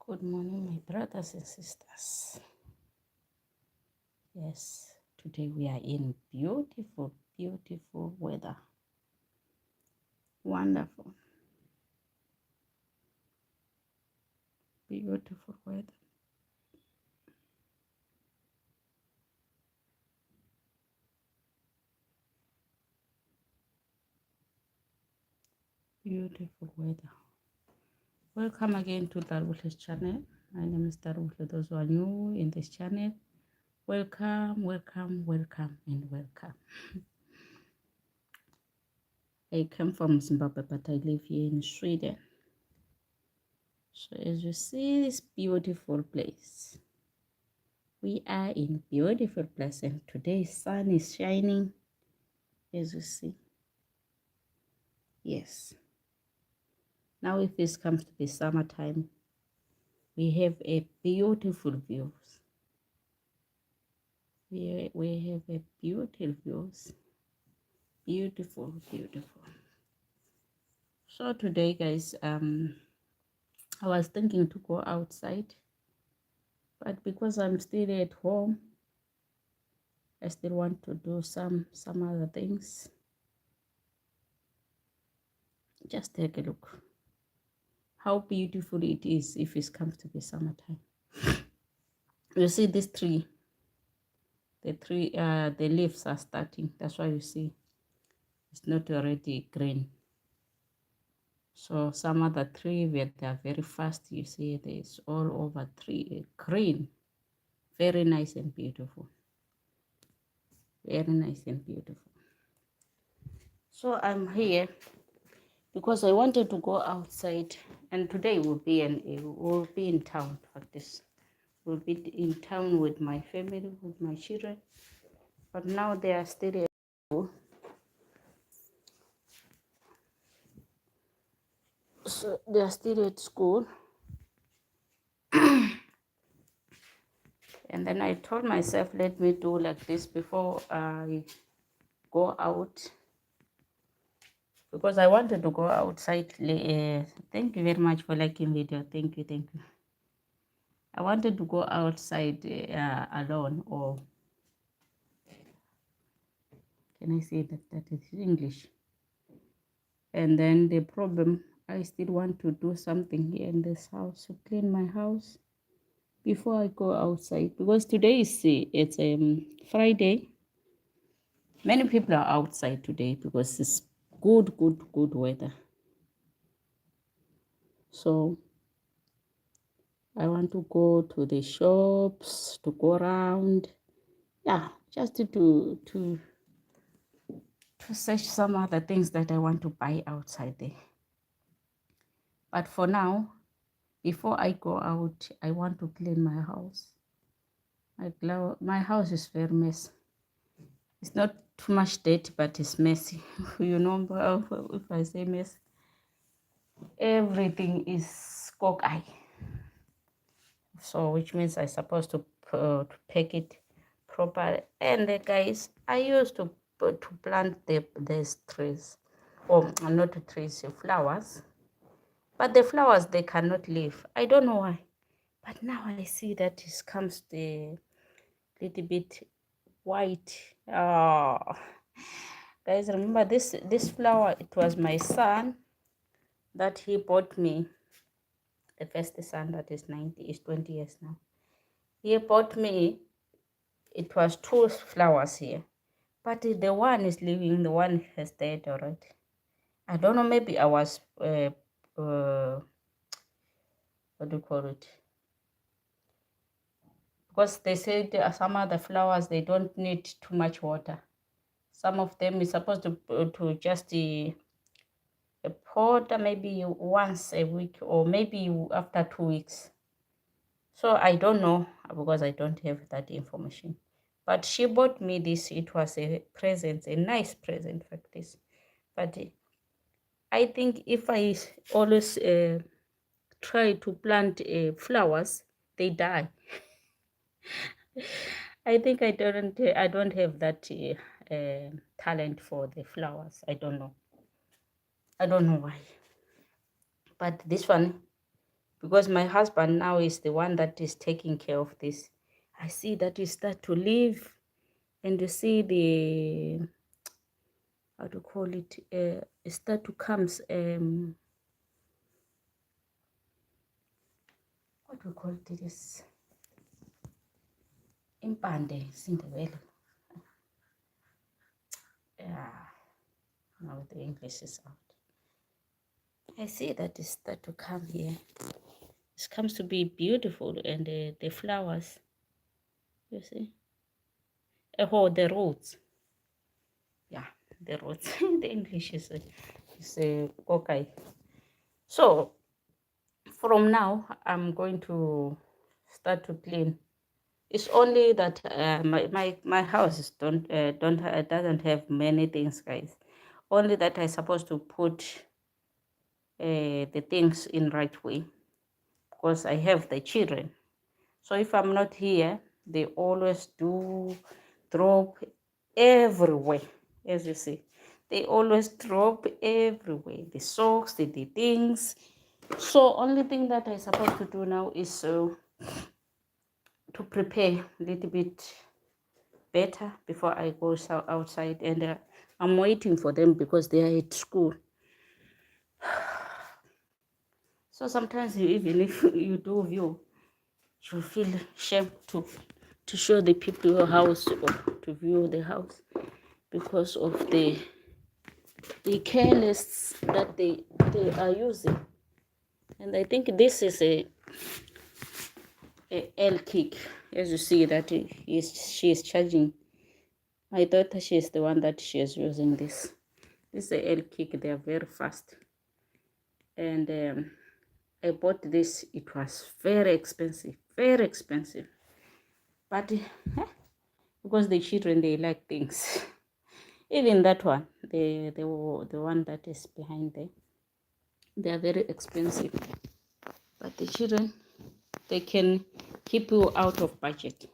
Good morning, my brothers and sisters. Yes, today we are in beautiful, beautiful weather. Wonderful, beautiful weather. Beautiful weather. Welcome again to Darwish's channel. My name is Darwish. Those who are new in this channel, welcome, welcome, welcome, and welcome. I come from Zimbabwe, but I live here in Sweden. So as you see this beautiful place, we are in a beautiful place, and today sun is shining, as you see. Yes. Now if this comes to the summertime, we have a beautiful views. We have a beautiful views. Beautiful, beautiful. So today, guys, I was thinking to go outside, but because I'm still at home, I still want to do some other things. Just take a look how beautiful it is if it comes to the summertime. You see this tree, the leaves are starting. That's why you see it's not already green. So some other tree where they are very fast, you see there's all over tree green, very nice and beautiful, very nice and beautiful. So I'm here because I wanted to go outside, and today we'll be in town. Like this, we'll be in town with my family, with my children, but now they are still at school. So they are still at school. And then I told myself, let me do like this before I go out, because I wanted to go outside. Thank you very much for liking video. Thank you, thank you. I wanted to go outside alone, or can I say that is English? And then the problem, I still want to do something here in this house, to clean my house before I go outside, because today is it's Friday. Many people are outside today because it's good weather. So I want to go to the shops, to go around, yeah, just to search some other things that I want to buy outside there. But for now, before I go out, I want to clean my house. My house is very messy. It's not too much dirty, but it's messy. You know, if I say messy, everything is cockeye. So which means I supposed to pack it properly. And guys, I used to plant these trees, or not trees, flowers, but the flowers, they cannot live. I don't know why, but now I see that it comes the little bit white. Oh, guys, remember this flower, it was my son that he bought me, the first son, that is 20 years now. He bought me, it was 2 flowers here, but the one is living, the one has died already. I don't know, maybe I was what do you call it, because they said some other flowers, they don't need too much water. Some of them is supposed to just water maybe once a week, or maybe after 2 weeks. So I don't know, because I don't have that information. But she bought me this. It was a present, a nice present for this. But I think if I always try to plant flowers, they die. I think I don't have that talent for the flowers. I don't know why. But this one, because my husband now is the one that is taking care of this. I see that you start to leave, and you see the, how to call it, it start to comes, what we call it, is impande sindebele. Yeah, now the English is out. I see that it start to come here. It comes to be beautiful, and the flowers, you see. Oh, the roots. Yeah, the roots. The English is kokai. So from now, I'm going to start to clean. It's only that my house doesn't have many things, guys. Only that I supposed to put the things in right way, because I have the children. So if I'm not here, they always do drop everywhere, as you see. They always drop everywhere. The socks, the things. So only thing that I supposed to do now is to prepare a little bit better before I go outside. And I'm waiting for them because they are at school. So sometimes even if you do view, you feel shame to show the people your house or to view the house, because of the careless that they are using. And I think this is a L kick, as you see that she is charging. My daughter, she is the one that she is using this. This is a L kick. They are very fast. And I bought this. It was very expensive, very expensive. But because the children, they like things. Even that one, the one that is behind there, they are very expensive. But the children, they can keep you out of budget.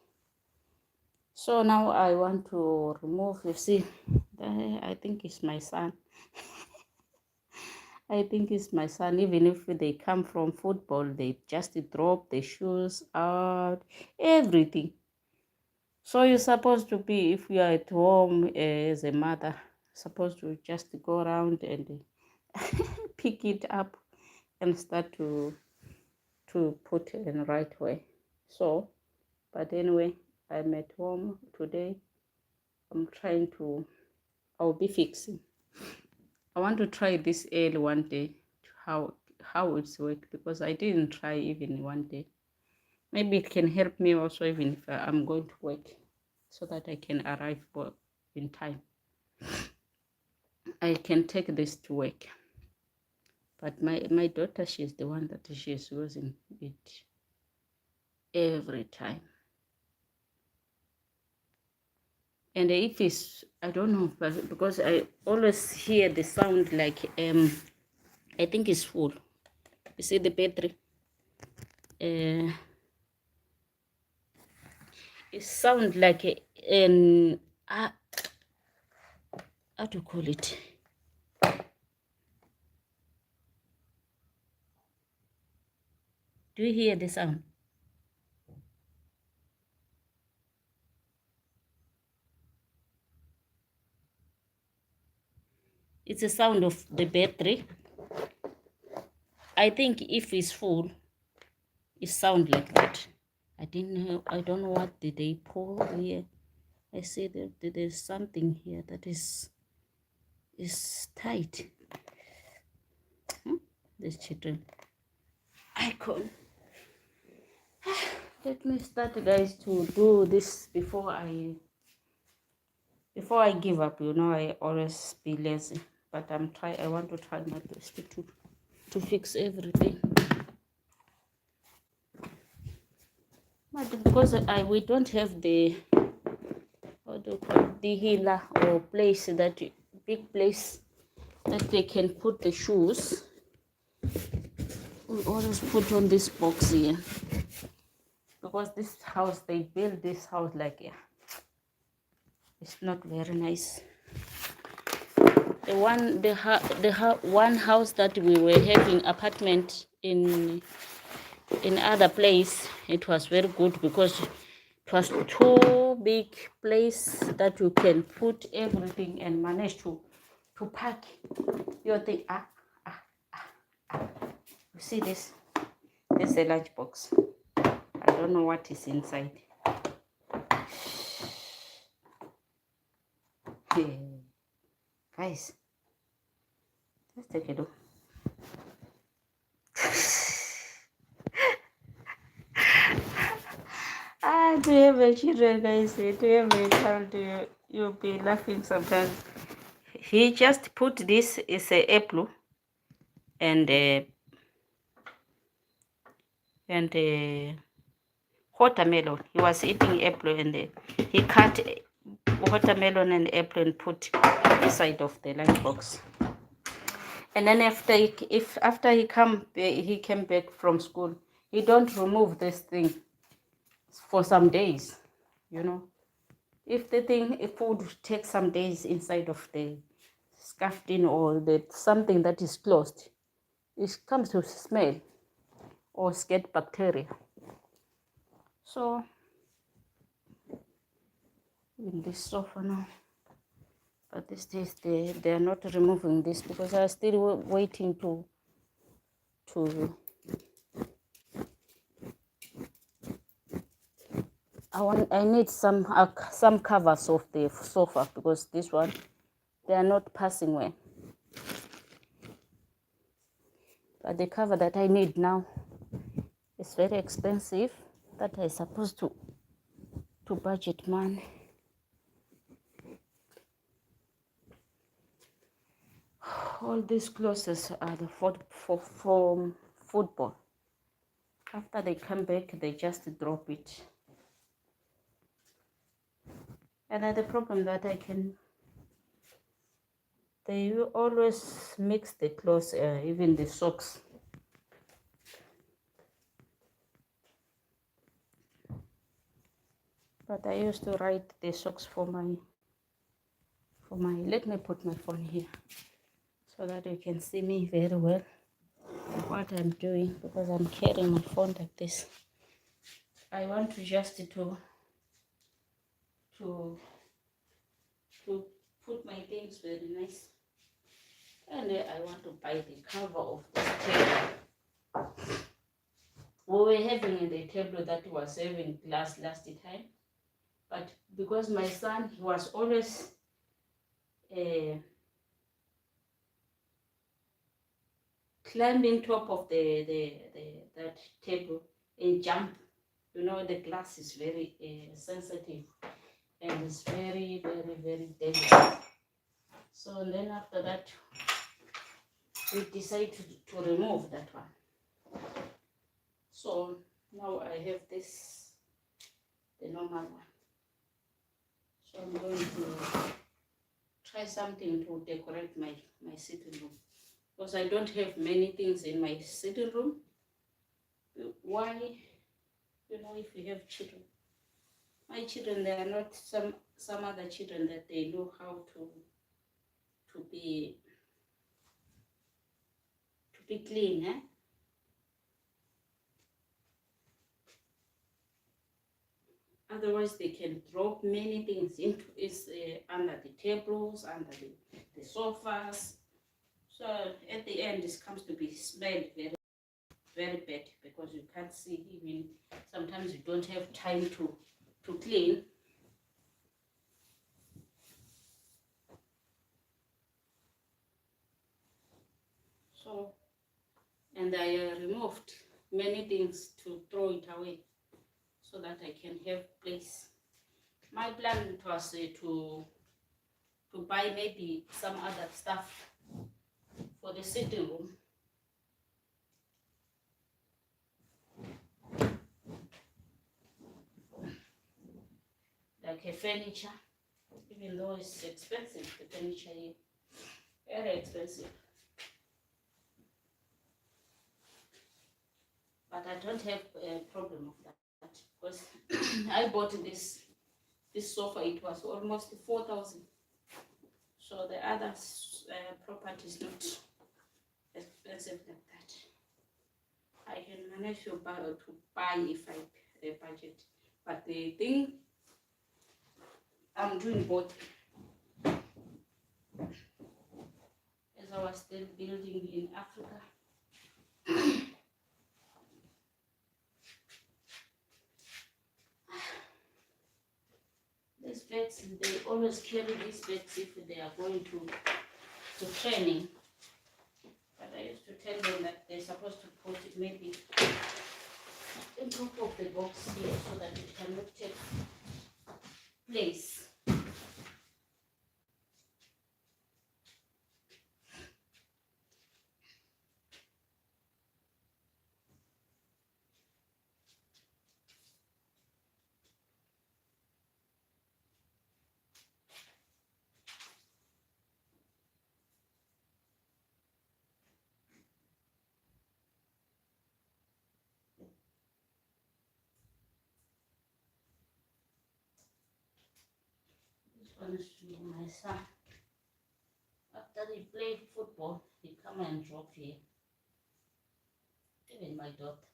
So now I want to remove, you see, I think it's my son. I think it's my son. Even if they come from football, they just drop the shoes out, everything. So you're supposed to be, if you are at home as a mother, supposed to just go around and pick it up and start to put it in the right way. So, but anyway, I'm at home today. I'm trying to, I'll be fixing. I want to try this L one day, how it's work, because I didn't try even one day. Maybe it can help me also, even if I'm going to work, so that I can arrive in time. I can take this to work. But my daughter, she's the one that she's using it every time. And if it's, I don't know, but because I always hear the sound like, I think it's full. You see the battery? It sounds like how to call it? Do you hear the sound? It's a sound of the battery. I think if it's full, it sounds like that. I don't know what did they pour here. I see that there's something here that is tight. This children icon. Let me start, guys, to do this before I give up. You know, I always be lazy, but I want to try my best to fix everything. But because we don't have the, what do you call it, the healer or place, that big place that they can put the shoes, we always put on this box here. Because this house, they build this house like, yeah, it's not very nice. one house that we were having apartment in other place, it was very good because it was too big place that you can put everything and manage to pack your thing. You see this? This is a lunch box. I don't know what is inside. Hey, guys, let's take a look. Do you have a children, guys? Do you have a child? You'll be laughing sometimes. He just put this is a apple and watermelon. He was eating apple and he cut watermelon and apple and put inside of the lunchbox. And then after he came back from school, he don't remove this thing for some days, you know. If food takes some days inside of the scuffing or the something that is closed, it comes to smell or get bacteria. So in this sofa now, but these days they are not removing this because I am still waiting to I need some covers of the sofa because this one they are not passing well. But the cover that I need now is very expensive. That I supposed to budget money. All these clothes are the for football. After they come back, they just drop it. And the problem that they will always mix the clothes, even the socks. But I used to write the socks for my, let me put my phone here so that you can see me very well what I'm doing because I'm carrying my phone like this. I want to just to put my things very nice. And I want to buy the cover of this table. We were having the table that was having glass last time. But because my son, he was always climbing top of that table and jump. You know, the glass is very sensitive and it's very, very, very dangerous. So then after that, we decided to remove that one. So now I have this, the normal one. So I'm going to try something to decorate my sitting room. Because I don't have many things in my sitting room. Why? You know, if you have children. My children, they are not some other children that they know how to be clean, eh? Otherwise, they can drop many things into under the tables, under the sofas. So at the end, this comes to be smelled very, very bad because you can't see even. Sometimes you don't have time to clean. So, and I removed many things to throw it away so that I can have place. My plan was to buy maybe some other stuff for the sitting room. Like a furniture, even though it's expensive, the furniture here, very expensive. But I don't have a problem of that because I bought this sofa. It was almost 4,000. So the other property is not expensive like that. I can manage to buy if I budget. But the thing, I'm doing both. As I was still building in Africa. These vets, they always carry these vets if they are going to training. But I used to tell them that they're supposed to put it maybe on top of the box here so that it cannot take place. This one is to my son. After he played football, he come and drop here. Even my daughter.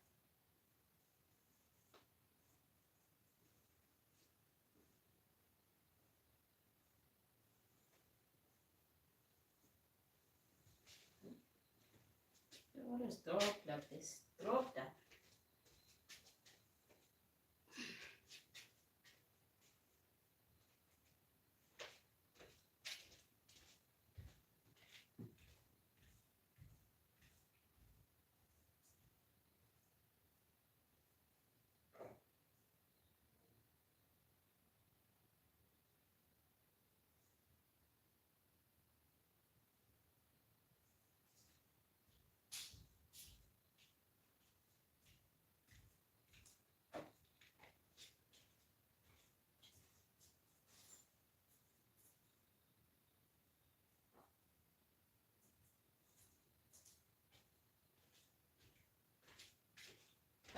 They always drop like this. Drop that.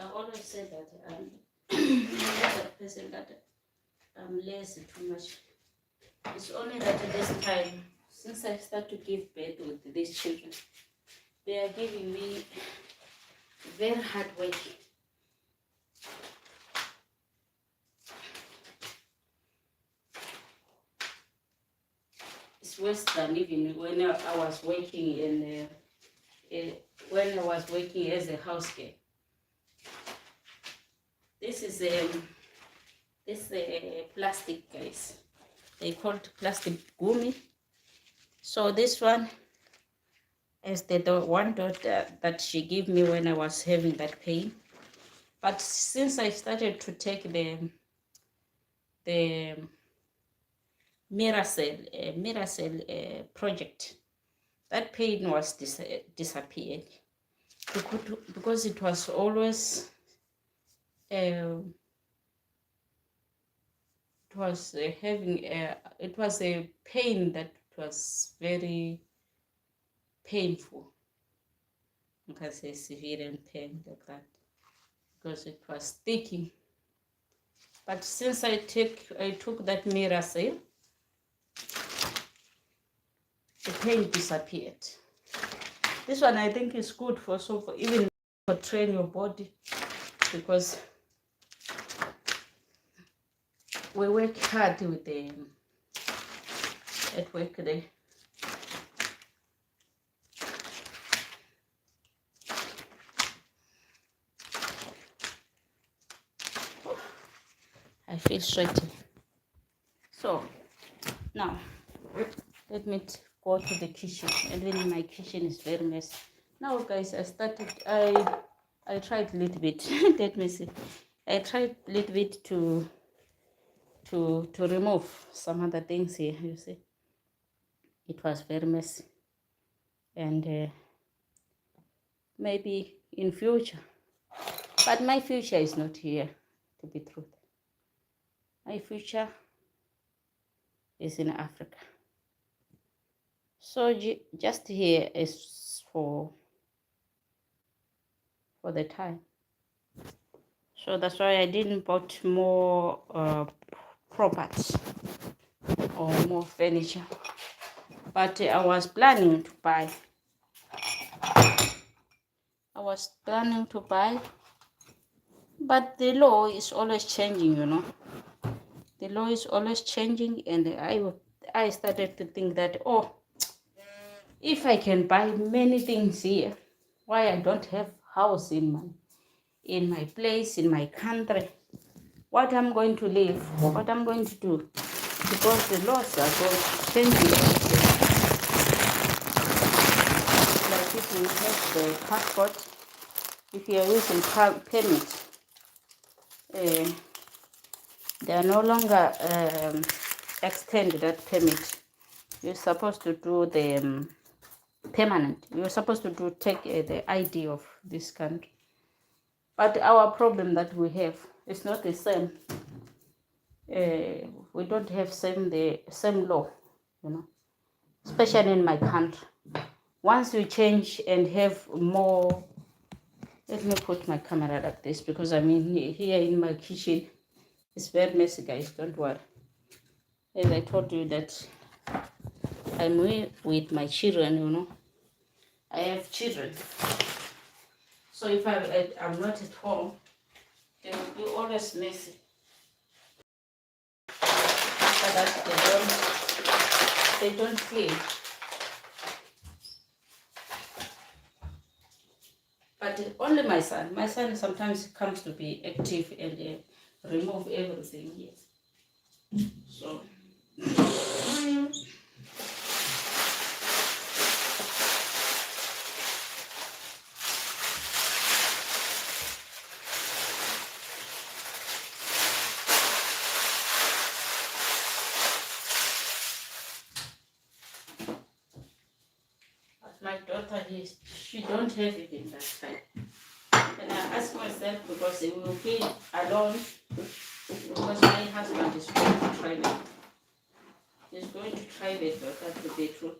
I always say that I'm not a person that I'm lazy too much. It's only that at this time, since I start to give birth with these children, they are giving me very hard work. It's worse than even when I was working when I was working as a house girl. This is plastic, guys. They call it plastic gummy. So this one is the one daughter that she gave me when I was having that pain. But since I started to take the Miracell project, that pain was disappeared because it was always it was it was a pain that was very painful. You can say severe pain like that because it was sticking. But since I took that Miracell, the pain disappeared. This one I think is good for even for train your body, because we work hard with at work there. I feel sweaty. So now let me go to the kitchen, and then my kitchen is very messy. Now guys, I tried a little bit. Let me see. I tried a little bit to remove some other things here. You see, it was very messy, and maybe in future, but my future is not here, to be truth. My future is in Africa. So just here is for the time. So that's why I didn't bought more properties or more furniture. But I was planning to buy. But the law is always changing, you know. The law is always changing, and I started to think that, oh, if I can buy many things here, why I don't have house in my place, in my country? What I'm going to live, what I'm going to do, because the laws are going changing. Like if you have the passport, if you are using permit, they are no longer extend that permit. You're supposed to do the permanent. You're supposed to take the ID of this country. But our problem that we have is not the same. We don't have the same law, you know, especially in my country. Once you change and have more, let me put my camera like this because I mean here in my kitchen, it's very messy, guys. Don't worry. As I told you that I'm with my children, you know. I have children. So if I'm not at home, they will be always messy. After that, they don't clean. But only my son. My son sometimes comes to be active and remove everything here. So. My daughter, she don't have it in that side. And I ask myself because they will be alone because my husband is going to try it. He's going to try it, but that's the truth.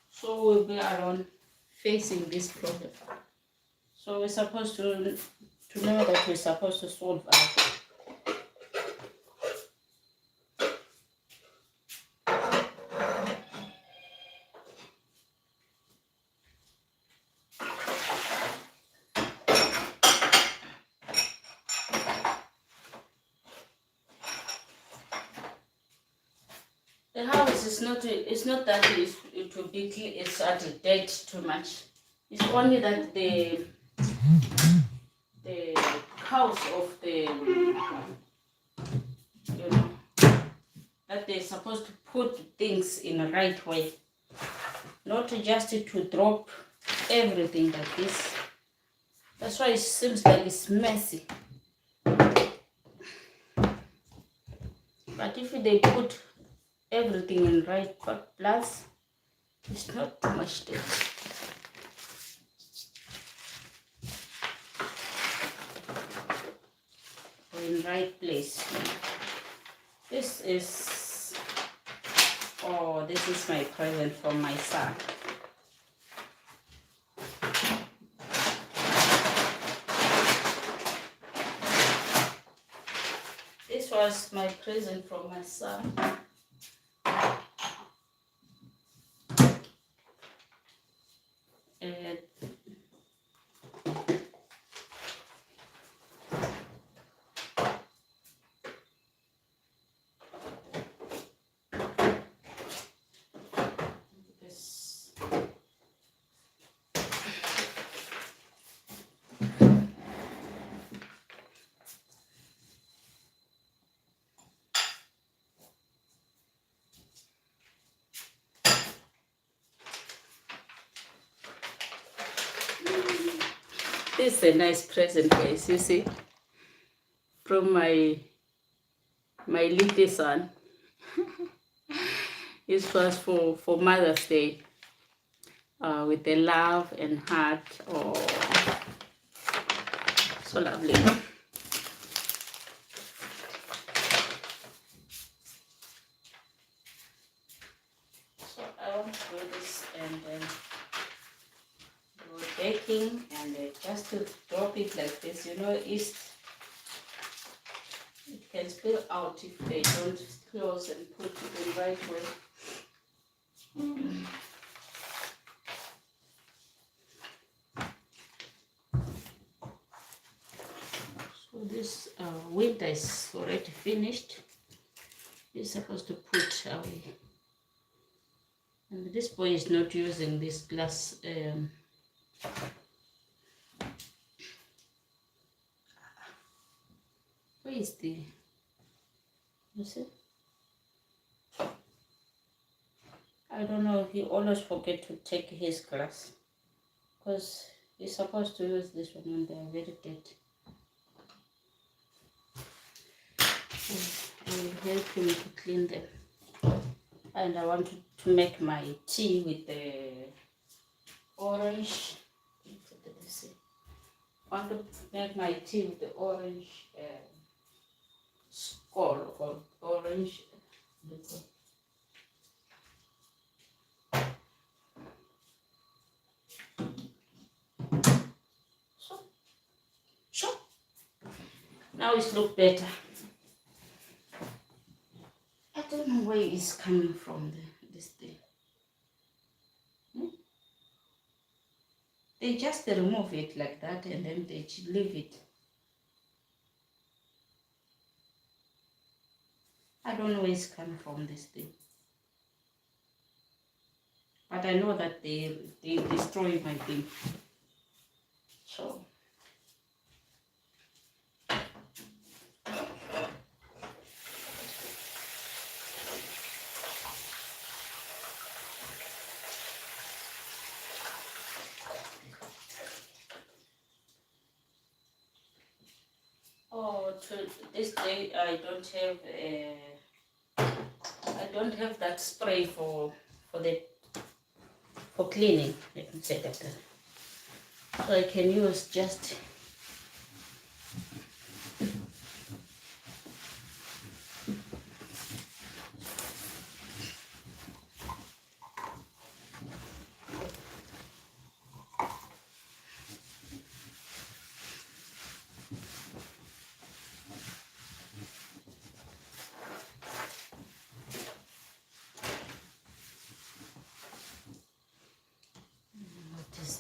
So we'll be alone facing this problem. So we're supposed to know that we're supposed to solve our. The house is not. It's not that it will be. It's at a date too much. It's only that the house of the that they're supposed to put things in the right way, not just to drop everything like this. That's why it seems like it's messy. But if they put everything in right place, it's not too much dirt. Or in right place. This is my present from my son. This was my present from my son. This is a nice present, guys. You see, from my little son. It was for Mother's Day. With the love and heart. Oh, so lovely. So I want to do this and then do baking and just to drop it like this, you know, it can spill out if they don't close and put it in the right way. So this winter is already finished. You're supposed to put away. And this boy is not using this glass. Where is the? You see? I don't know. He always forget to take his glass, because he's supposed to use this one when they are very dirty. I will help him to clean them. And I want to make my tea with the orange. I want to make my tea with the orange skull or orange. So now it looks better. I don't know where it's coming from, this thing. They just remove it like that and then they leave it. I don't know where it's coming from, this thing. But I know that they destroy my thing. So to this day I don't have that spray for cleaning, let me say that. So I can use just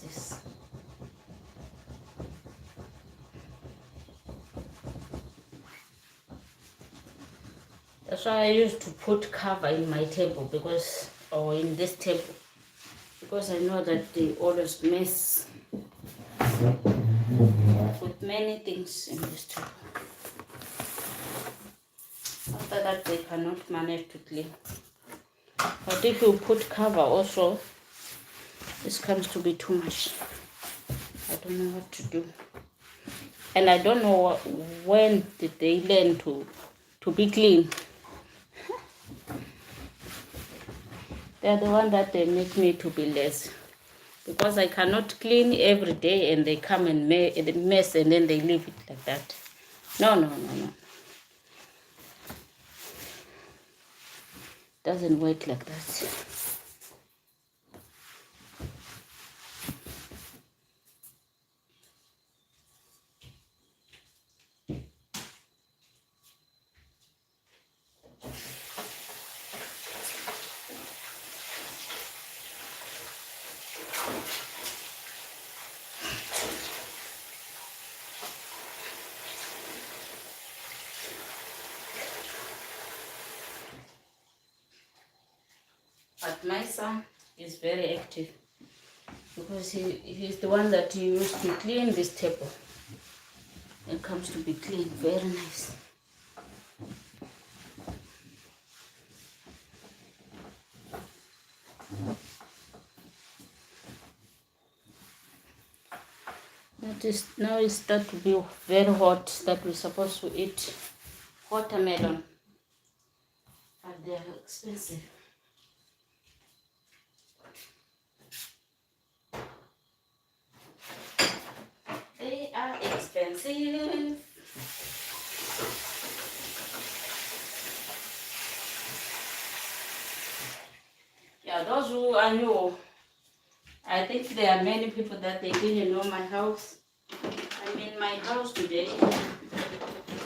this. That's why I used to put cover in my table, because, or in this table, because I know that they always mess with many things in this table. After that, they cannot manage to clean. But if you put cover also, this comes to be too much. I don't know what to do. And I don't know when did they learn to be clean. They're the one that they make me to be less. Because I cannot clean every day and they come and mess and then they leave it like that. No. Doesn't work like that. But my son is very active, because he's the one that used to clean this table. It comes to be clean, very nice. Now it starts to be very hot, that we're supposed to eat watermelon. But they're expensive. They are expensive. Yeah, those who are new, I think there are many people that they didn't know my house. I'm in my house today,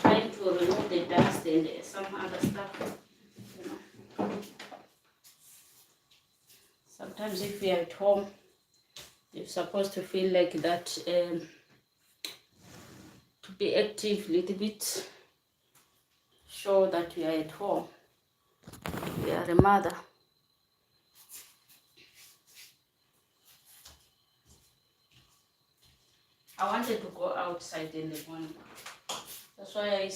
trying to remove the dust and some other stuff, you know. Sometimes if you're at home, you're supposed to feel like that, to be active a little bit, show that you are at home, you are a mother. I wanted to go outside in the morning. That's why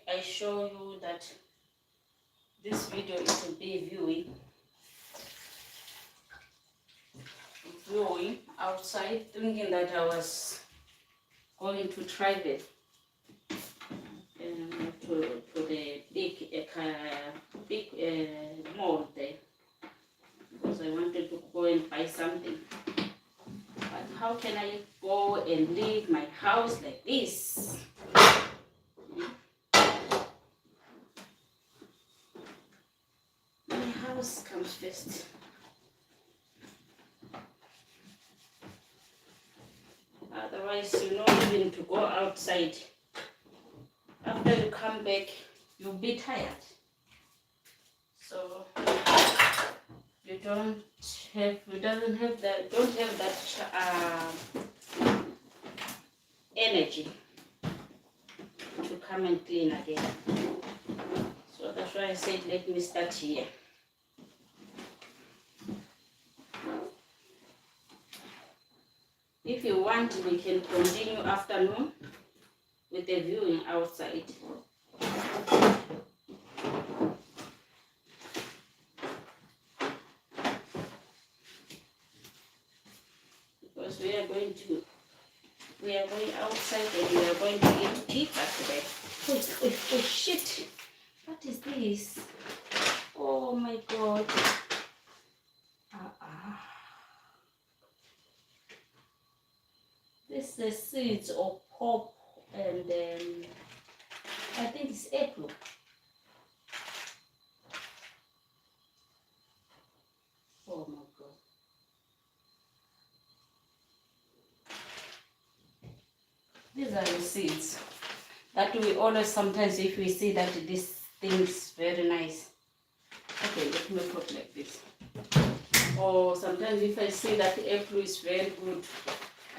I show you that this video is to be viewing outside, thinking that I was going to travel to the big mall there, because I wanted to go and buy something. But how can I go and leave my house like this? My house comes first. Otherwise, you're not even to go outside. After you come back, you'll be tired. So you don't have that energy to come and clean again. So that's why I said, let me start here. If you want, we can continue afternoon with the viewing outside. Because we are going outside and we are going to eat pizza today. Oh shit! What is this? Oh my god! This is the seeds of pop and I think it's apple. Oh my god. These are the seeds that we always, sometimes if we see that this thing is very nice. Okay, let me put like this. Or sometimes if I see that the apple is very good,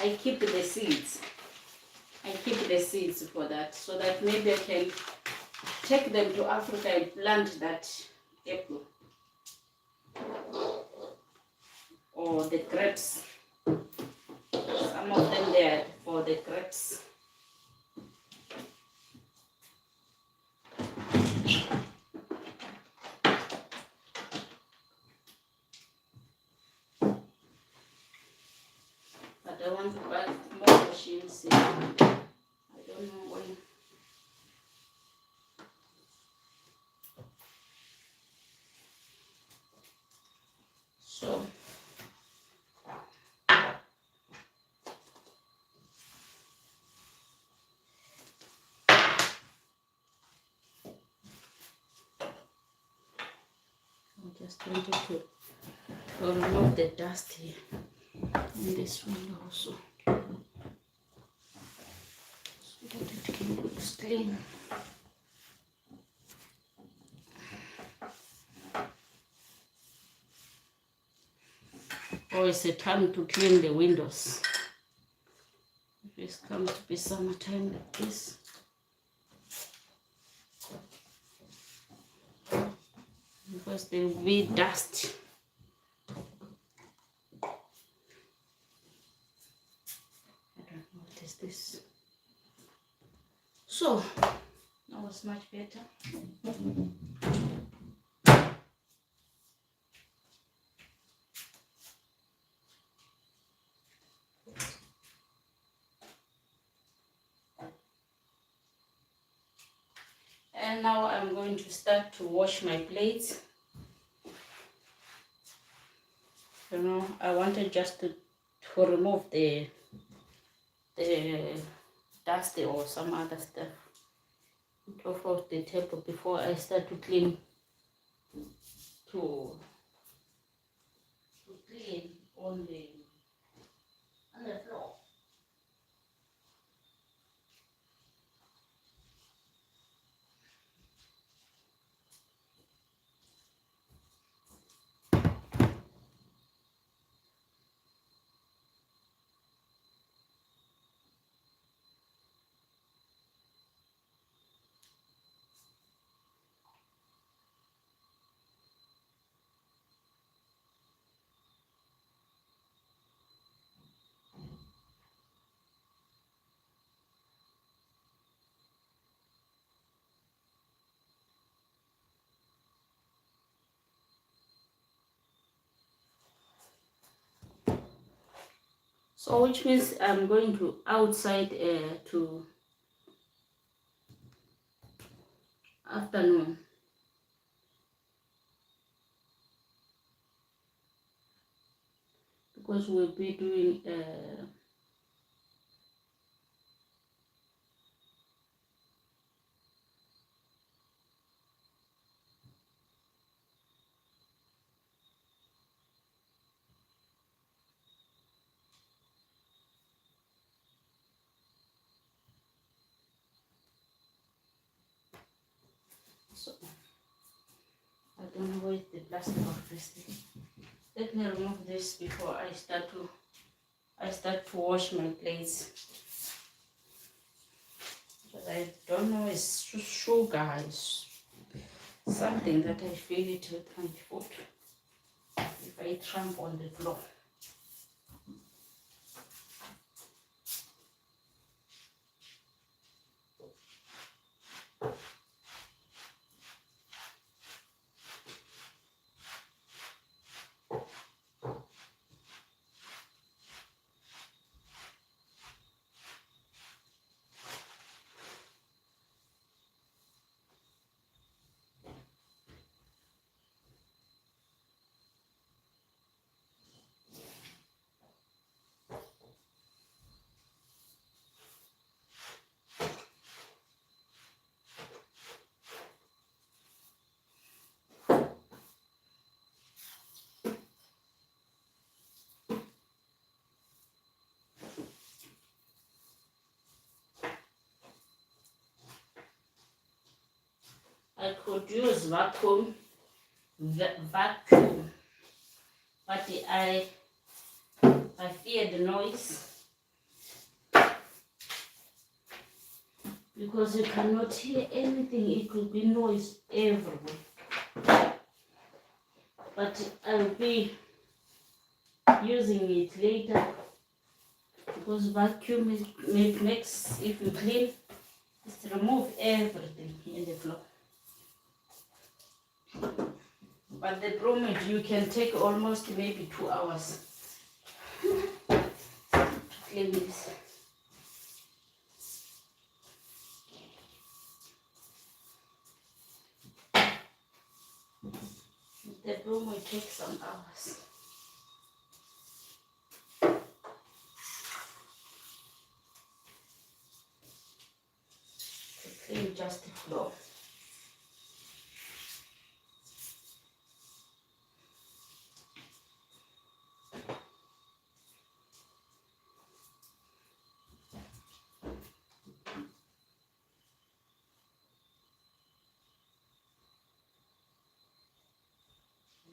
I keep the seeds. I keep the seeds for that, so that maybe I can take them to Africa and plant that apple. Or the grapes. Some of them there for the grapes. But I want to buy more machines. I don't know when. So I just wanted to remove the dust here in this window also, so that it can look clean. Or it's a time to clean the windows. If it's come to be summertime like this. Because there will be dust. I don't know what is this. So now it's much better. And now I'm going to start to wash my plates. You know, I wanted just to remove the dust or some other stuff off of the table before I start to clean to clean on the floor. So which means I'm going to outside to afternoon. Because we'll be doing so I don't know where the plastic of this thing. Let me remove this before I start to wash my plates. But I don't know, it's sugar, it's something that I feel it with my foot if I tramp on the floor. I could use vacuum, but I fear the noise because you cannot hear anything. It will be noise everywhere. But I'll be using it later because vacuum makes, if you clean, it remove everything in the floor. But the broom, you can take almost maybe 2 hours to clean this. The broom will take some hours. To clean just the floor.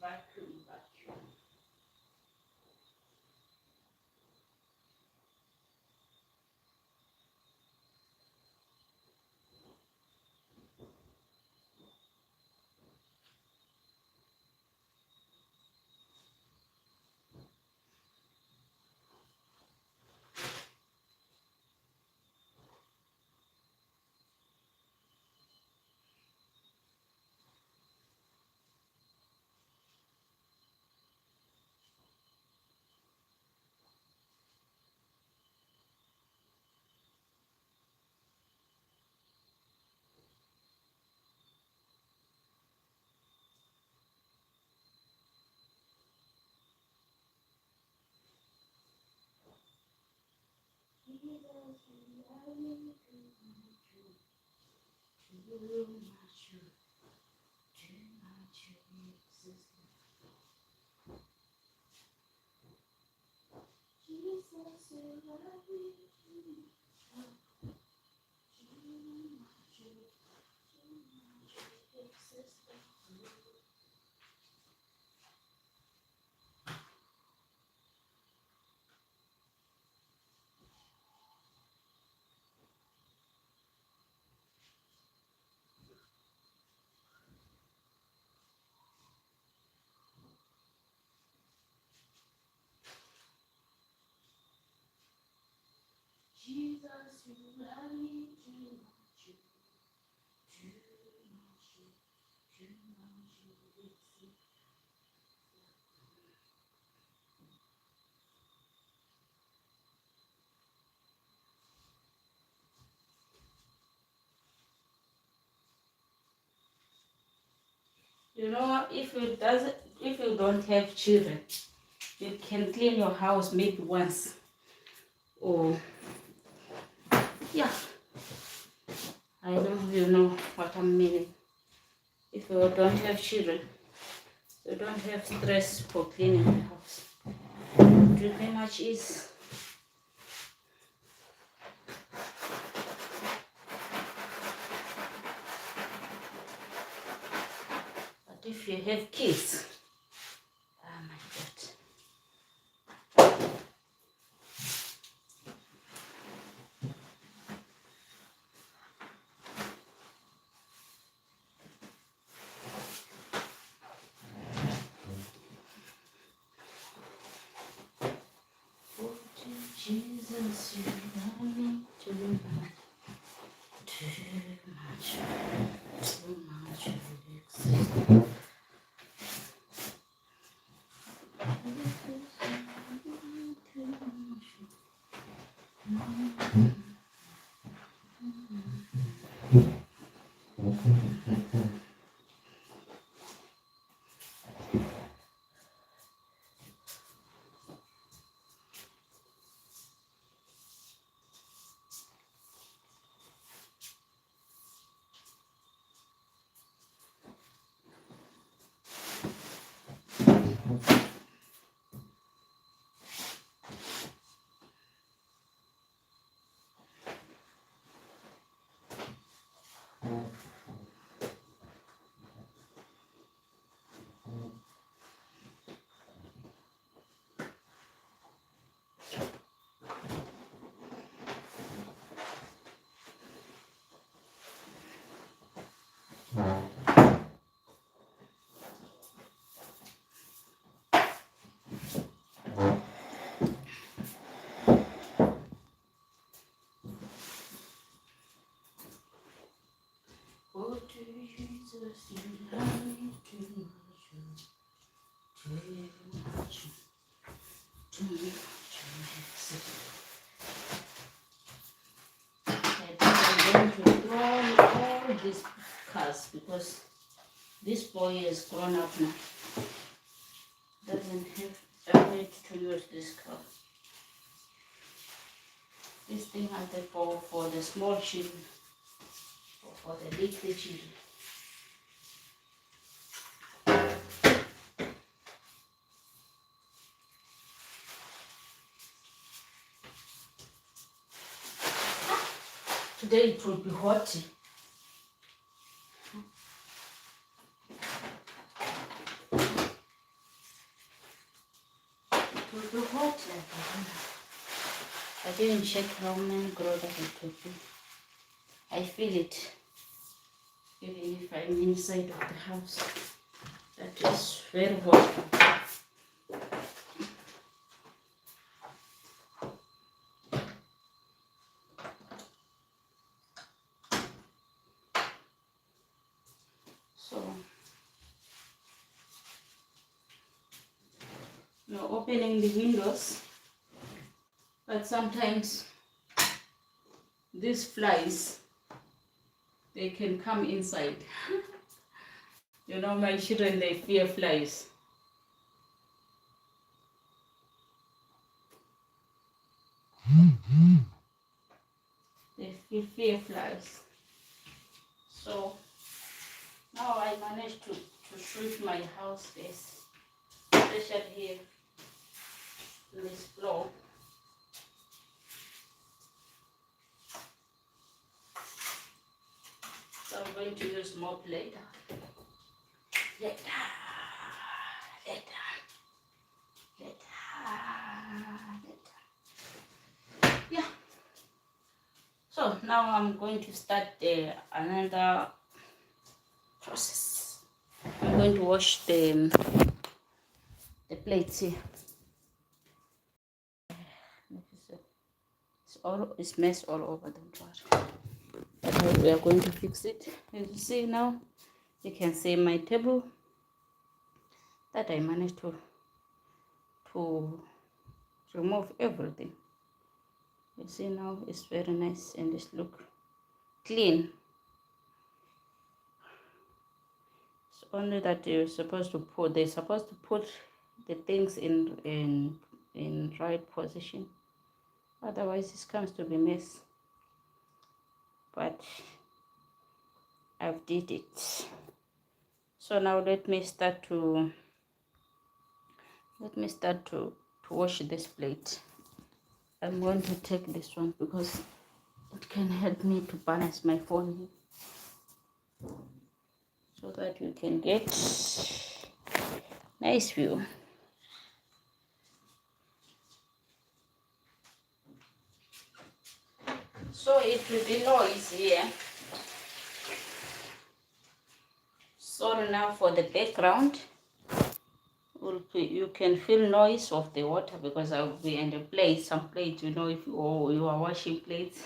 Vacuum, vacuum. Jesus, you love me too much, too much, too much. You know, if you don't have children, you can clean your house maybe once. Or yeah, I know you know what I'm meaning. If you don't have children, you don't have stress for cleaning the house. Pretty much is. But if you have kids, oh my God. Jesus, you love me too much, too much, too much. Oh, Jesus, you love me too much, too much. I'm going to throw all these cars because this boy is grown up now. Doesn't have a way to use this car. This thing has to go for the small children or for the little children. Today it will be hot. It will be hot I didn't check how many grams it will be. I feel it even if I'm inside of the house. That is very hot. So you're opening the windows, but sometimes these flies, they can come inside. You know, my children, they fear flies. They fear flies. So now I managed to sweep my house space, especially here in this floor. So I'm going to use mop later. Later. Yeah. So now I'm going to start another process. I'm going to wash the plates here. It's mess all over, don't worry. We are going to fix it. As you see now, you can see my table that I managed to remove everything. You see now it's very nice and it's look clean. only that they're supposed to put the things in right position. Otherwise, this comes to be mess. But I've did it. So now let me start to wash this plate. I'm going to take this one because it can help me to balance my phone so that you can get nice view. So it will be noisy here. Sorry now for the background. You can feel noise of the water because I'll be in the plate. Some plates, if you are washing plates,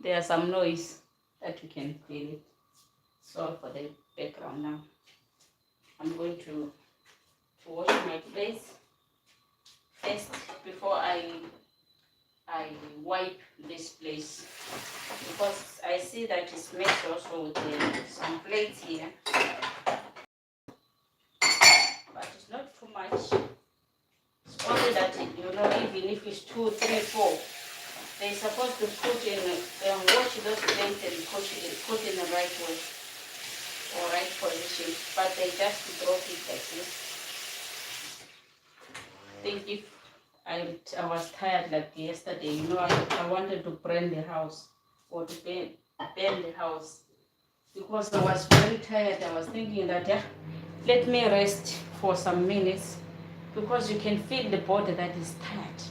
there's some noise that you can feel it. Sorry for the background now. I'm going to wash my plates first before I wipe this place, because I see that it's messy also with some plates here, but it's not too much. It's only that, even if it's 2, 3, 4, they're supposed to put in and wash those plates and put in the right way or right position, but they just drop it like this. I think if I was tired like yesterday, I wanted to burn the house or to burn the house because I was very tired. I was thinking that, let me rest for some minutes, because you can feel the body that is tired.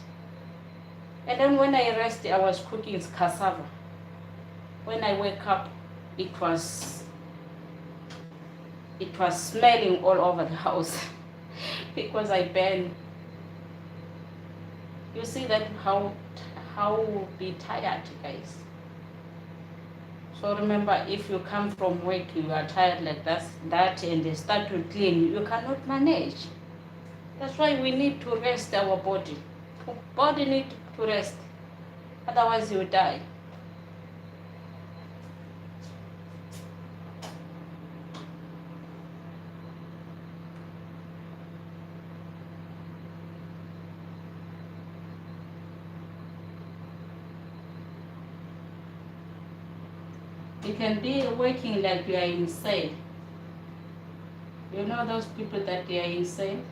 And then when I rest, I was cooking cassava. When I wake up, it was smelling all over the house because I burned. You see that how be tired, guys. So remember, if you come from work, you are tired like that and they start to clean, you cannot manage. That's why we need to rest our body. Body need to rest, otherwise you die. You can be working like you are insane. You know those people that they are insane?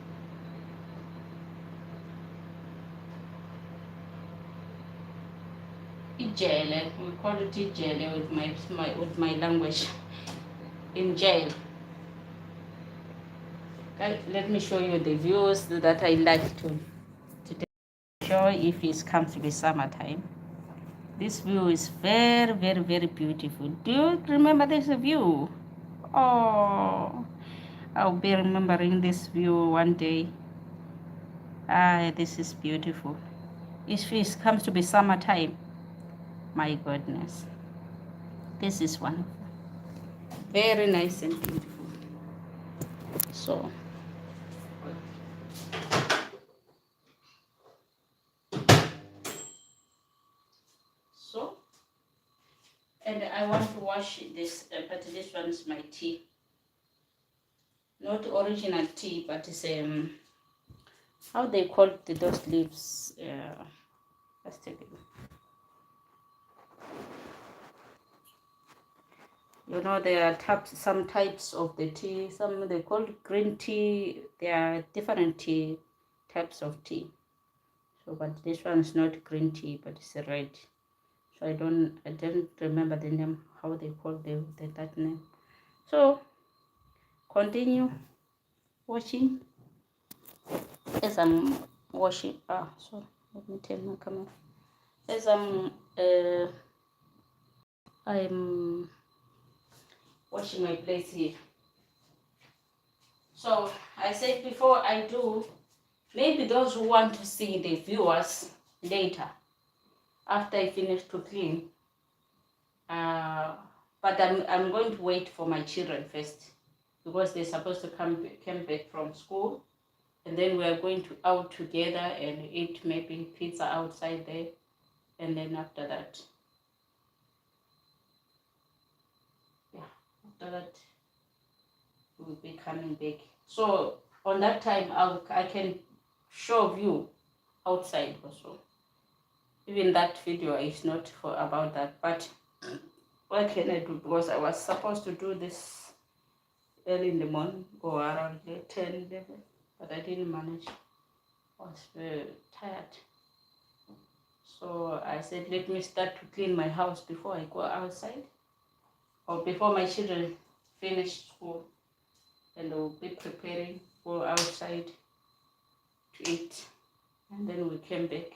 Jail, we call it jail with my language. In jail. Okay, let me show you the views that I like to show if it comes to be summertime. This view is very, very, very beautiful. Do you remember this view? Oh, I'll be remembering this view one day. This is beautiful. If it comes to be summertime, my goodness, this is one very nice and beautiful. So and I want to wash this, but this one is my tea, not original tea, but it's how they call those leaves. Let's take it. There are some types of the tea. Some they call green tea. There are different types of tea. So, but this one is not green tea, but it's red. So I don't remember the name, how they call that name. So continue washing as I'm washing. Sorry, let me turn my camera. As I'm washing my plates here. So I said before I do, maybe those who want to see the viewers later after I finish to clean. But I'm going to wait for my children first, because they're supposed to come back from school, and then we are going to out together and eat maybe pizza outside there, and then after that, will be coming back. So on that time, I can show you outside also. Even that video is not for about that, but what can I do? Because I was supposed to do this early in the morning or around 10, 11, but I didn't manage. I was very tired. So I said, let me start to clean my house before I go outside, or before my children finish school, and they'll be preparing go outside to eat. And then we came back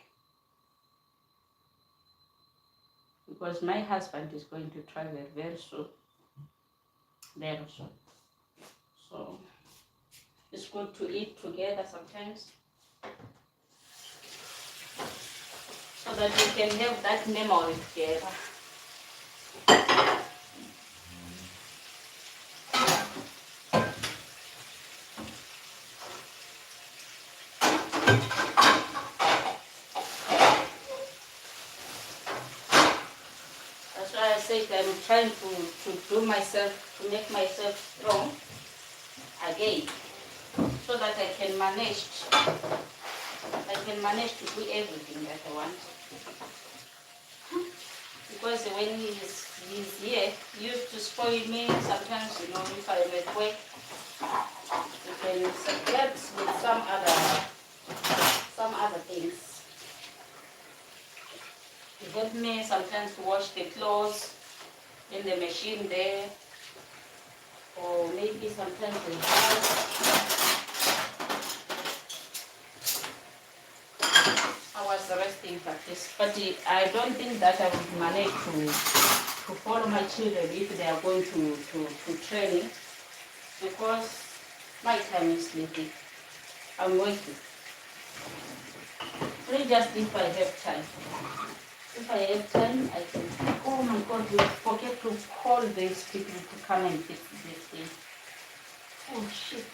because my husband is going to travel very soon, very soon. So it's good to eat together sometimes, so that we can have that memory together. That's why I said I'm trying to do myself, to make myself strong again, so that I can manage to do everything that I want. Because when he's here, he used to spoil me. Sometimes, if I'm at work, he can support with some other things. He helped me sometimes to wash the clothes in the machine there, or maybe sometimes the house. I was resting like this, but I don't think that I would manage to follow my children if they are going to training, because my time is sleeping. I'm working. Only just if I have time. If I have time, I can. Oh my God, we forget to call these people to come and fix this thing. Oh shit.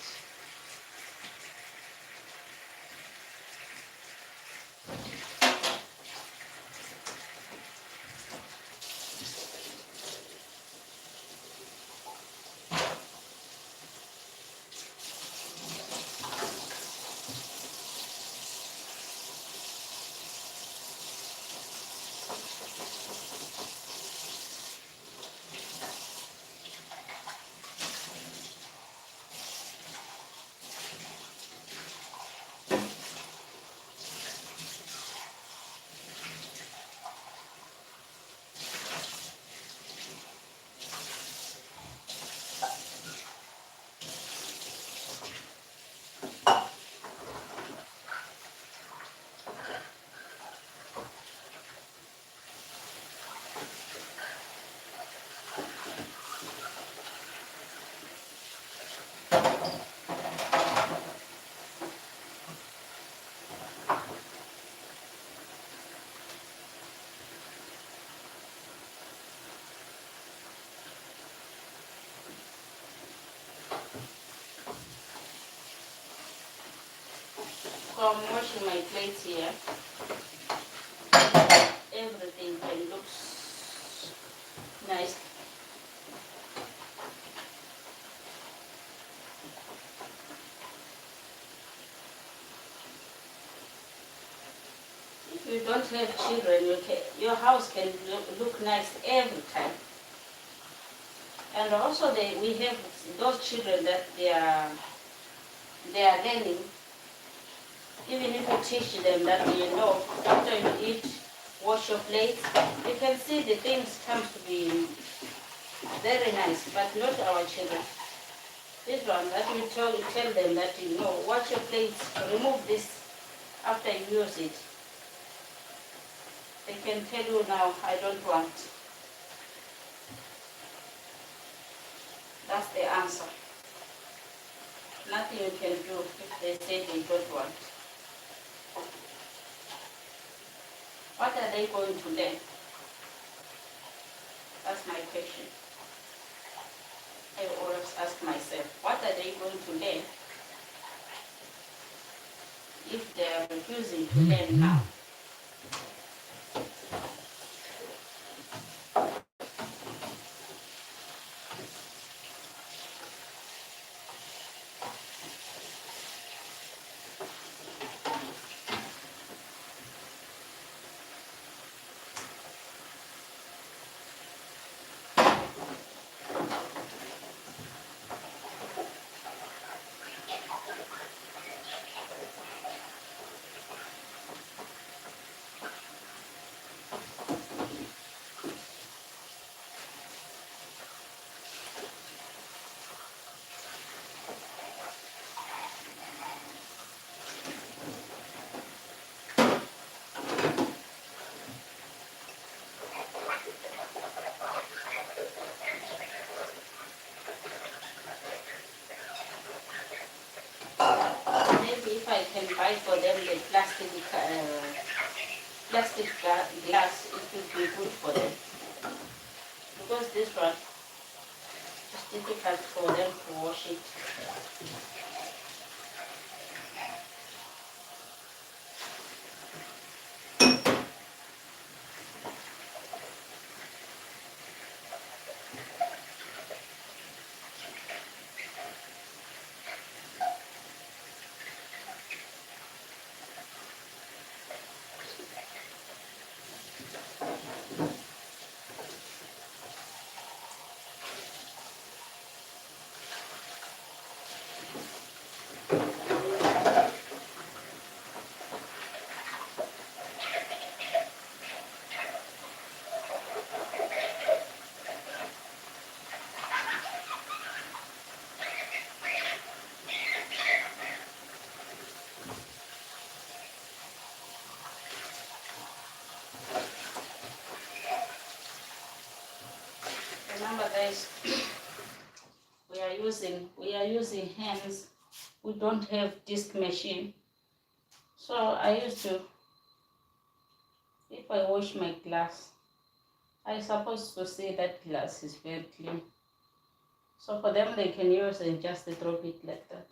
So I'm washing my plates here. Everything can look nice. If you don't have children, your house can look nice every time. And also we have those children that they are learning. Even if you teach them that, after you eat, wash your plates, you can see the things comes to be very nice, but not our children. This one, that we tell them that, wash your plates, remove this after you use it. They can tell you now, I don't want. That's the answer. Nothing you can do if they say they don't want. What are they going to learn? That's my question. I always ask myself, what are they going to learn if they are refusing to learn now? plastic glass, it would be good for them. Because this one is difficult for them to wash it. Remember guys, we are using hands. We don't have disc machine. So I used to, if I wash my glass, I supposed to see that glass is very clean. So for them, they can use and just drop it like that.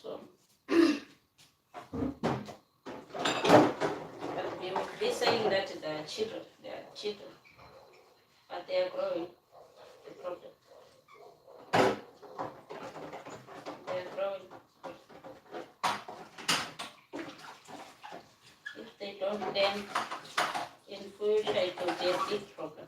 So, but they will be saying that they are children, but they are growing. The problem, they are growing. If they don't, then in future it will be a big problem.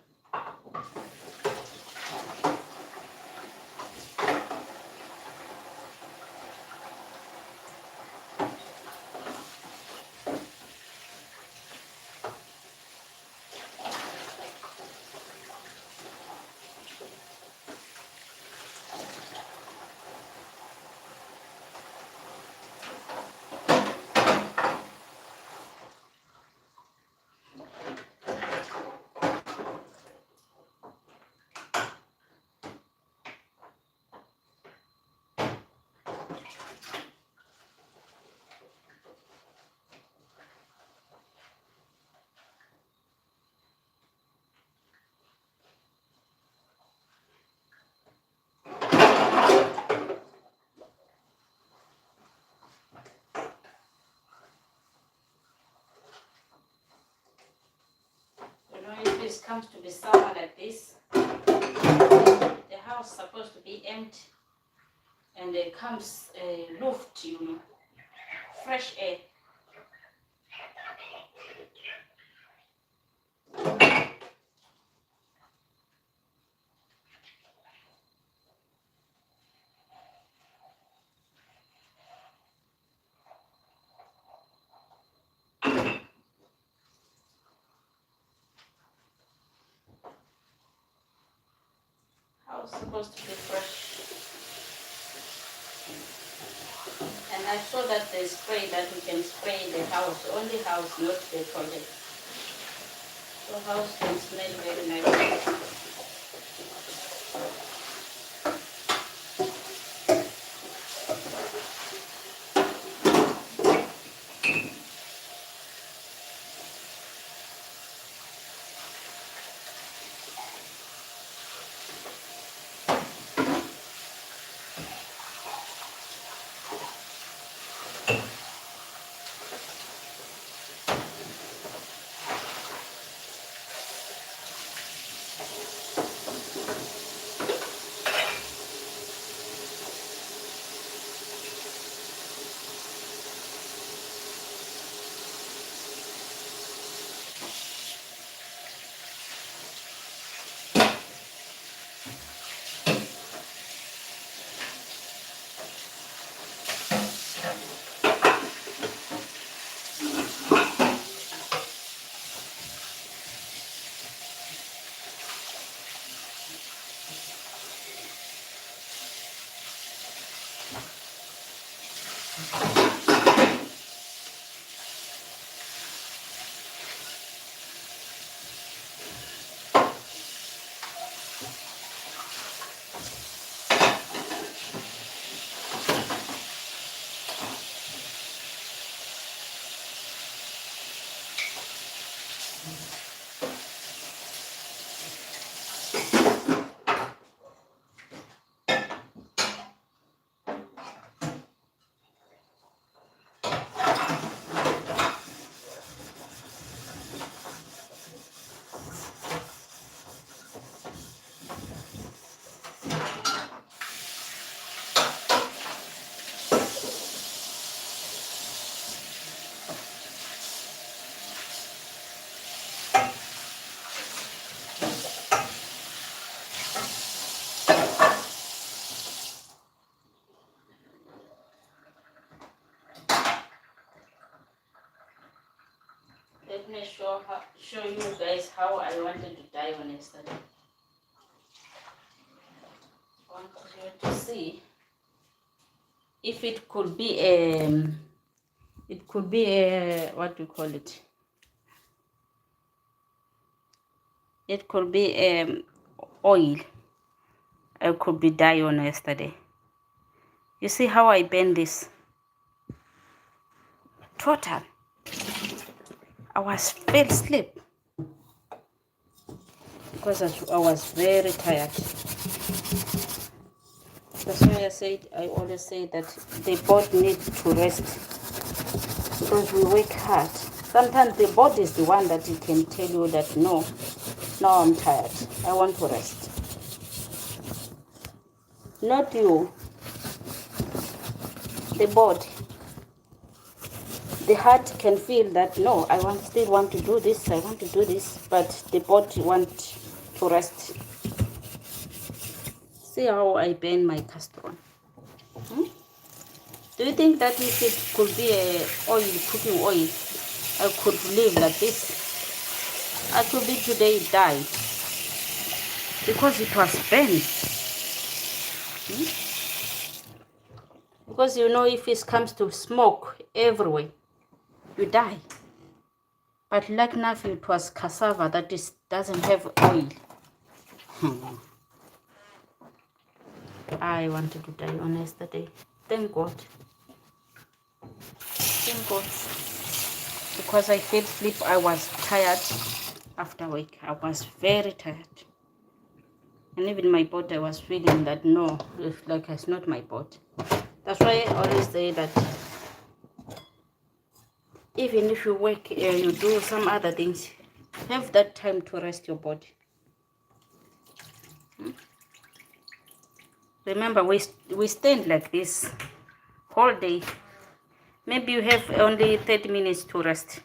If it comes to be summer like this, the house is supposed to be empty, and there comes luft, fresh air. House is supposed to be fresh. And I saw that the spray that we can spray the house, only house, not the toilet. So house can smell very nice. show you guys how I wanted to dye on yesterday. I want you to see if it could be a what do you call it? It could be oil. It could be dye on yesterday. You see how I bend this? Total. I was fell asleep because I was very tired. That's why I always say that they both need to rest because we work hard. Sometimes the body is the one that it can tell you that no, now I'm tired. I want to rest. Not you. The body. The heart can feel that no, still want to do this, I want to do this, but the body want to rest. See how I bend my castron. Do you think that if it could be a cooking oil, I could live like this? I could be today died because it was bent. Because you know, if it comes to smoke everywhere, you die. But like enough, it was cassava that doesn't have oil. I wanted to die on yesterday. Thank God. Thank God. Because I fell asleep, I was tired after work. I was very tired. And even my body, I was feeling that no, like it's not my body. That's why I always say that even if you work, you do some other things, have that time to rest your body. Remember, we stand like this whole day. Maybe you have only 30 minutes to rest.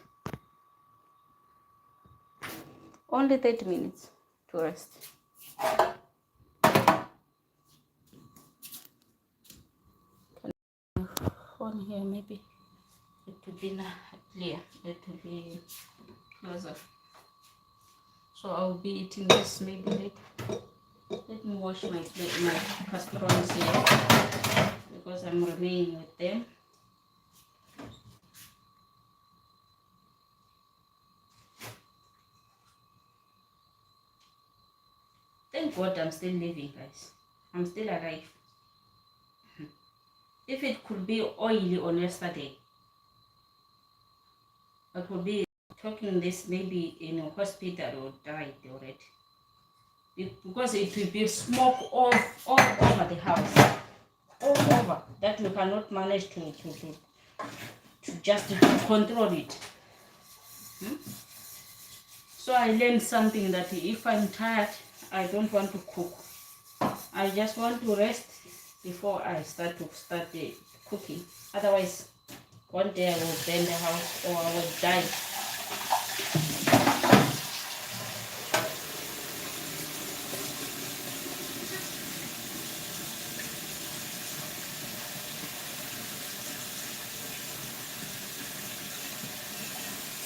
Only 30 minutes to rest. On here, maybe it will be clear. It will be closer. So I'll be eating this maybe later. Let me wash my casseroles here because I'm remaining with them. Thank God I'm still living, guys. I'm still alive. If it could be oily on yesterday, I could be talking this maybe in a hospital or died already. Because it will be smoke all over the house. All over. That we cannot manage to just control it. So I learned something that if I'm tired, I don't want to cook. I just want to rest before I start the cooking. Otherwise, one day I will burn the house or I will die.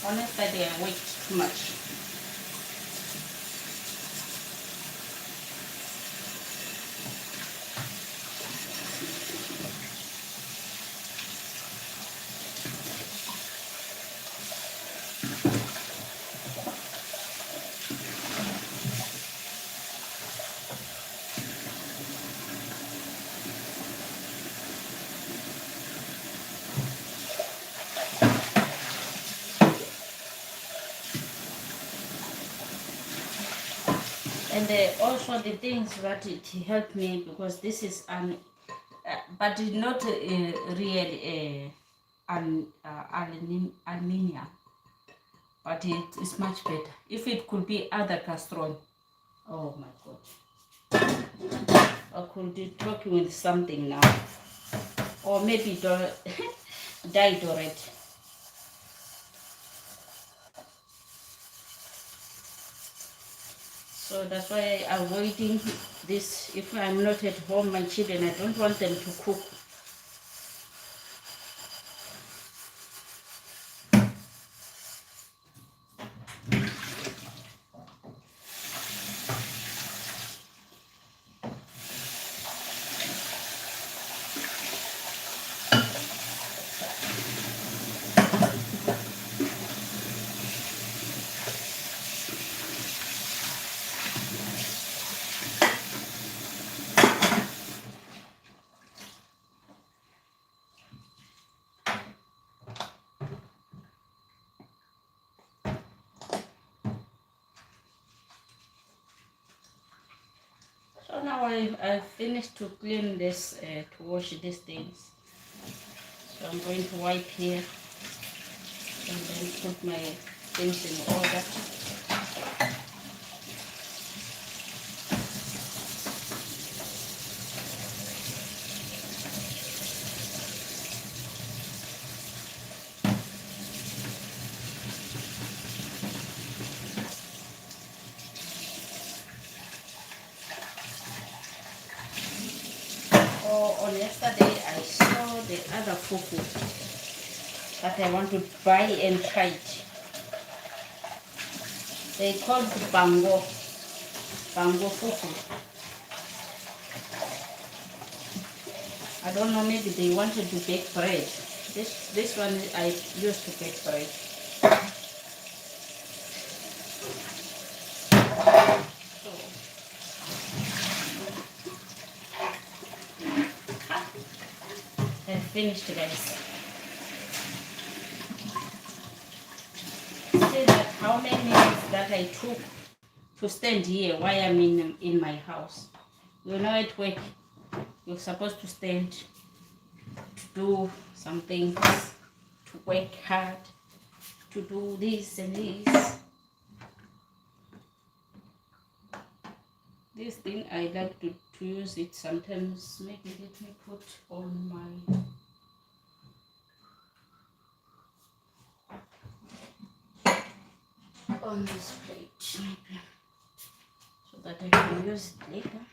Honestly, I worked too much. And also the things that it helped me, because this is but not real aluminium, but it is much better. If it could be other castron, oh my God, I could be talking with something now, or maybe died already. So that's why I'm avoiding this. If I'm not at home, my children, I don't want them to cook. now I finished to clean this, to wash these things. So I'm going to wipe here and then put my things in order. On yesterday I saw the other fufu that I want to buy and try it. They called bango fufu. I don't know, maybe they wanted to bake bread. This one I used to bake bread. So I finished, guys. See that how many minutes that I took to stand here while I'm in my house. You know, at work you're supposed to stand to do some things, to work hard, to do this and this. This thing I like to use it sometimes. Maybe let me put on my on this plate, maybe, so that I can use it later.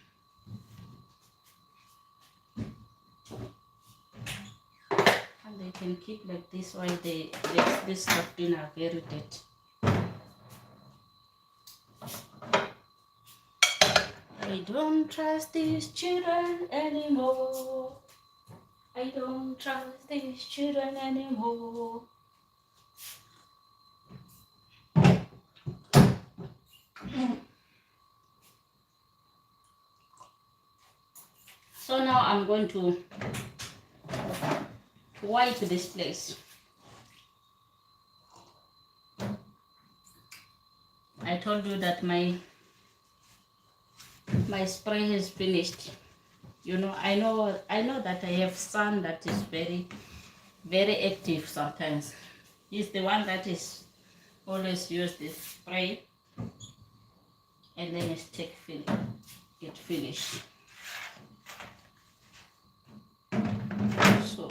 And they can keep like this while they let this stuff dinner very dirty. I don't trust these children anymore. I don't trust these children anymore. So now I'm going to wipe this place. I told you that my spray is finished. You know, I know that I have son that is very, very active sometimes. He's the one that is always use this spray and then it's get finished. So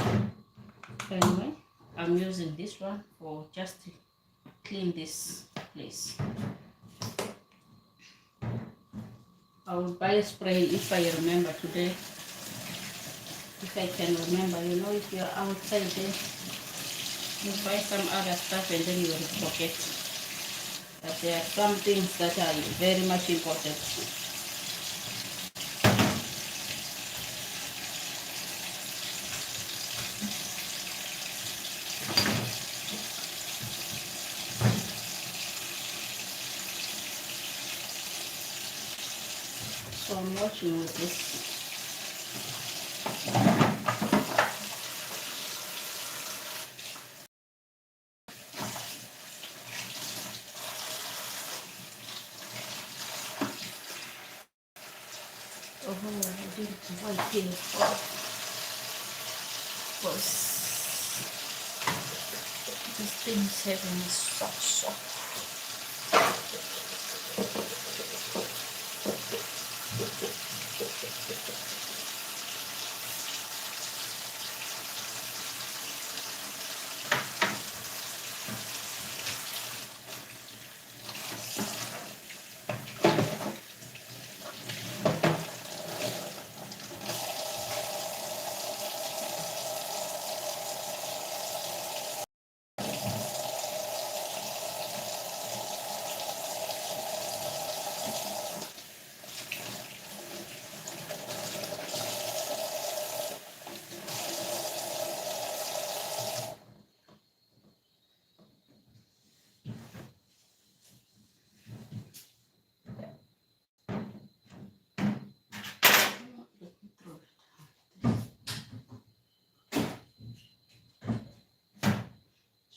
anyway, I'm using this one for just to clean this place. I will buy a spray if I remember today. If I can remember, you know, if you're outside there, you buy some other stuff and then you will forget. But there are some things that are very much important. So I'm washing with this. Oh, I didn't wipe here because this thing is having such a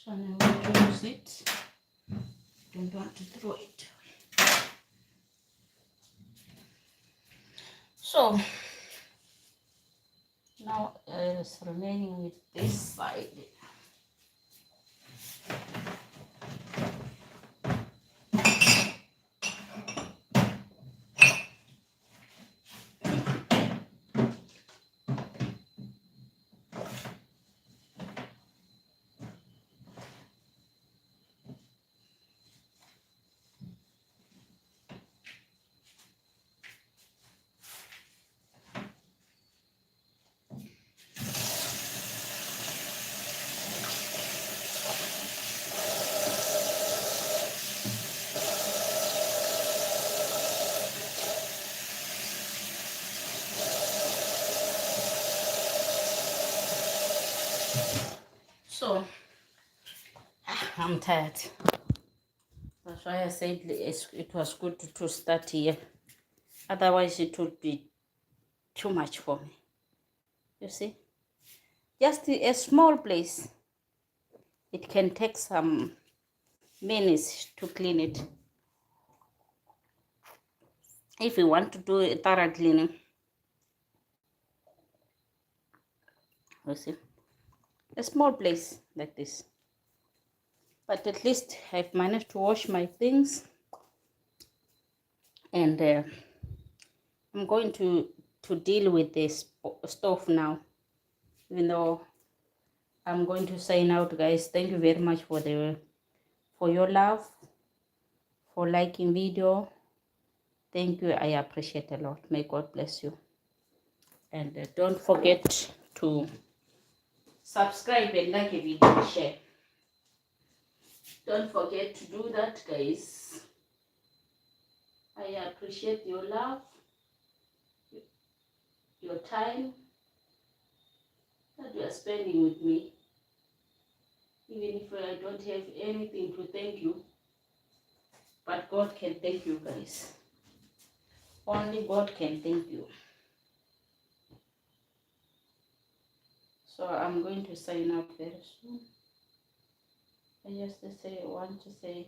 so now I want to use it. Don't want to throw it. So now it's remaining with this side. So I'm tired. That's why I said it was good to start here. Otherwise, it would be too much for me. You see, just a small place. It can take some minutes to clean it. If you want to do a thorough cleaning, you see, a small place like this. But at least I've managed to wash my things, and I'm going to deal with this stove now. Even though I'm going to sign out, guys. Thank you very much for your love, for liking video. Thank you. I appreciate a lot. May God bless you. And don't forget to subscribe and like a video, share. Don't forget to do that, guys. I appreciate your love, your time that you are spending with me. Even if I don't have anything to thank you, but God can thank you, guys. Only God can thank you. So I'm going to sign up very soon. I just want to say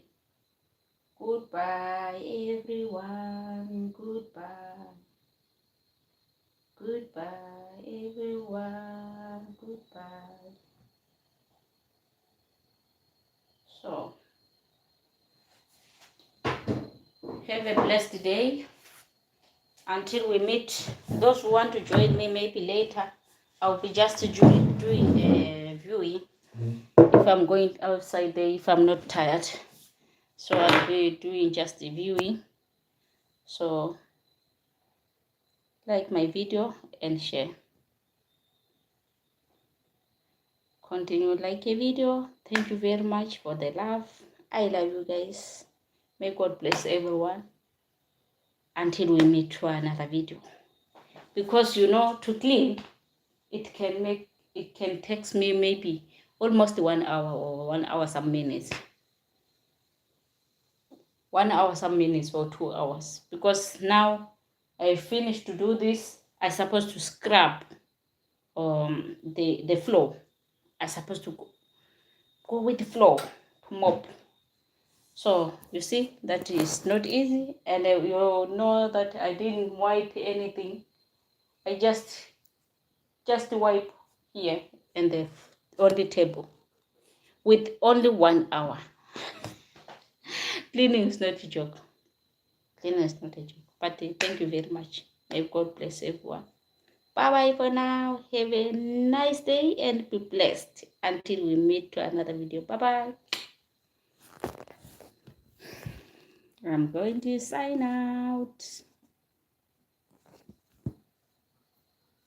goodbye, everyone. Goodbye. Goodbye, everyone. Goodbye. So, have a blessed day. Until we meet, those who want to join me maybe later, I'll be just doing viewing if I'm going outside there, if I'm not tired. So I'll be doing just the viewing. So like my video and share. Continue like a video. Thank you very much for the love. I love you guys. May God bless everyone. Until we meet for another video. Because you know, to clean, it can take me maybe almost 1 hour or 1 hour some minutes. 1 hour some minutes or 2 hours. Because now I finished to do this, I supposed to scrub the floor. I supposed to go with the floor to mop. So you see, that is not easy, and you know that I didn't wipe anything. I just wipe here and on the table with only 1 hour. Cleaning is not a joke. Cleaning is not a joke. But thank you very much. May God bless everyone. Bye bye for now. Have a nice day and be blessed until we meet to another video. Bye bye. I'm going to sign out.